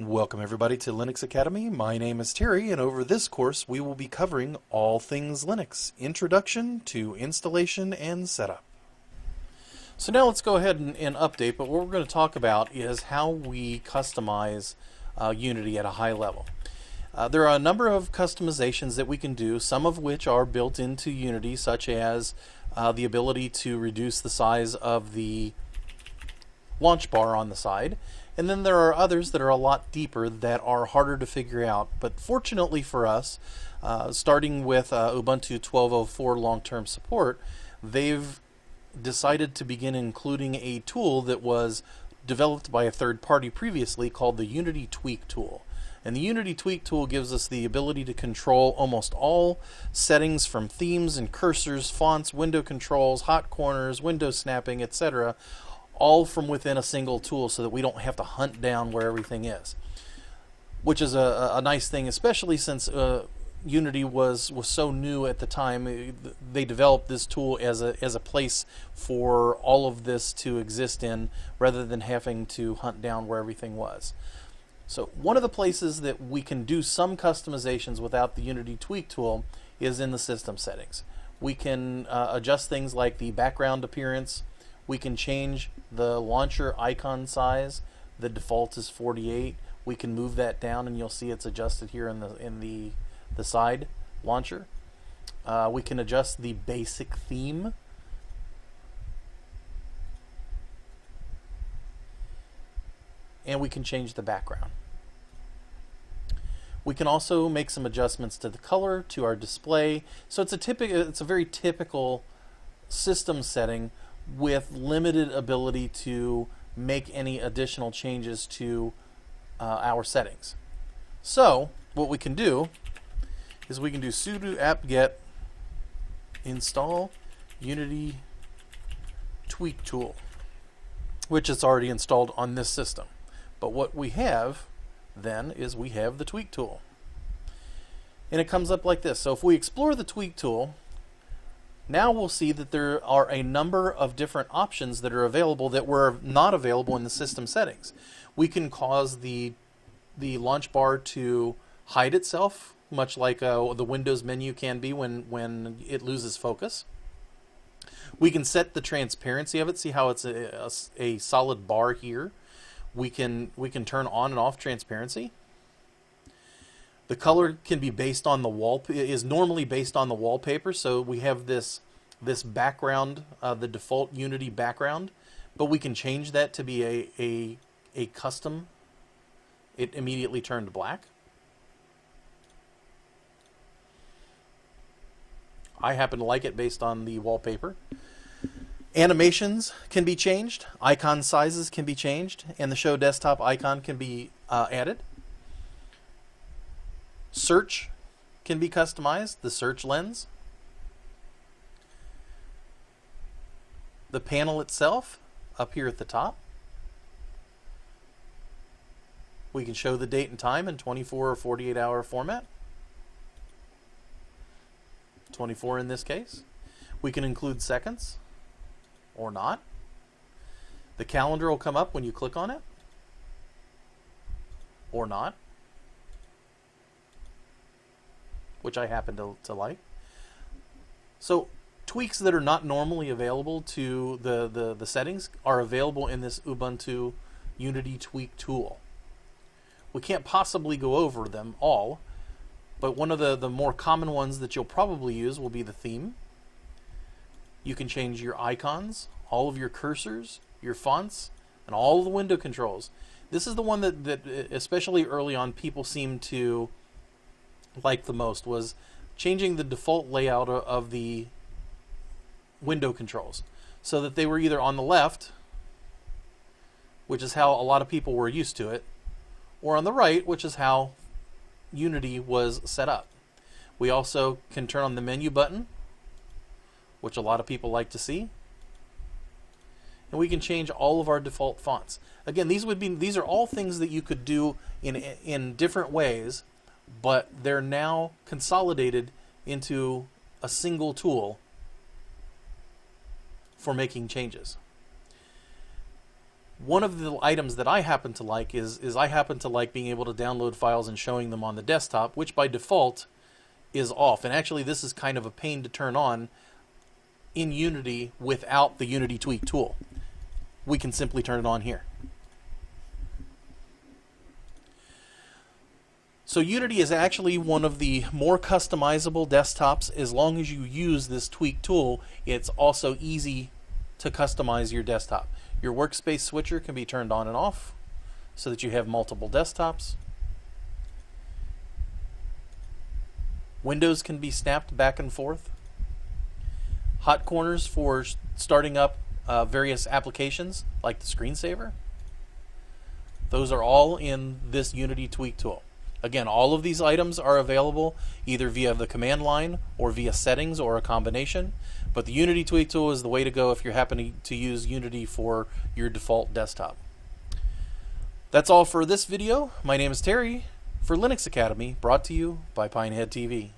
Welcome everybody to Linux Academy. My name is Terry, and over this course we will be covering all things Linux, introduction to installation and setup. So now let's go ahead and update, but what we're going to talk about is how we customize Unity at a high level. There are a number of customizations that we can do, some of which are built into Unity, such as the ability to reduce the size of the launch bar on the side. And then there are others that are a lot deeper that are harder to figure out. But fortunately for us, starting with Ubuntu 12.04 long-term support, they've decided to begin including a tool that was developed by a third party previously called the Unity Tweak tool. And the Unity Tweak tool gives us the ability to control almost all settings from themes and cursors, fonts, window controls, hot corners, window snapping, etc., all from within a single tool so that we don't have to hunt down where everything is. Which is a nice thing, especially since Unity was so new at the time. They developed this tool as a place for all of this to exist in, rather than having to hunt down where everything was. So one of the places that we can do some customizations without the Unity Tweak tool is in the system settings. We can adjust things like the background appearance. We can change the launcher icon size. The default is 48. We can move that down, and you'll see it's adjusted here in the side launcher. We can adjust the basic theme. And we can change the background. We can also make some adjustments to the color, to our display. So it's a very typical system setting with limited ability to make any additional changes to our settings. So what we can do is we can do sudo apt-get install Unity Tweak tool, which is already installed on this system. But what we have then is we have the Tweak tool. And it comes up like this. So if we explore the Tweak tool, now we'll see that there are a number of different options that are available that were not available in the system settings. We can cause the launch bar to hide itself, much like the Windows menu can be when it loses focus. We can set the transparency of it, see how it's a solid bar here. We can turn on and off transparency. The color can be based on the is normally based on the wallpaper, so we have this background, the default Unity background, but we can change that to be a custom. It immediately turned black. I happen to like it based on the wallpaper. Animations can be changed, icon sizes can be changed, and the show desktop icon can be added. Search can be customized, the search lens. The panel itself, up here at the top. We can show the date and time in 24 or 48 hour format. 24 in this case. We can include seconds or not. The calendar will come up when you click on it or not, which I happen to like. So tweaks that are not normally available to the settings are available in this Ubuntu Unity Tweak tool. We can't possibly go over them all, but one of the more common ones that you'll probably use will be the theme. You can change your icons, all of your cursors, your fonts, and all the window controls. This is the one that especially early on people seem to like the most, was changing the default layout of the window controls so that they were either on the left, which is how a lot of people were used to it, or on the right, which is how Unity was set up. We also can turn on the menu button, which a lot of people like to see. And we can change all of our default fonts. Again, these are all things that you could do in different ways, but they're now consolidated into a single tool for making changes. One of the items that I happen to like is I happen to like being able to download files and showing them on the desktop, which by default is off. And actually this is kind of a pain to turn on in Unity without the Unity Tweak tool. We can simply turn it on here. So Unity is actually one of the more customizable desktops. As long as you use this Tweak tool, it's also easy to customize your desktop. Your workspace switcher can be turned on and off so that you have multiple desktops. Windows can be snapped back and forth. Hot corners for starting up various applications like the screensaver. Those are all in this Unity Tweak tool. Again, all of these items are available either via the command line or via settings or a combination, but the Unity Tweak tool is the way to go if you're happening to use Unity for your default desktop. That's all for this video. My name is Terry for Linux Academy, brought to you by Pinehead TV.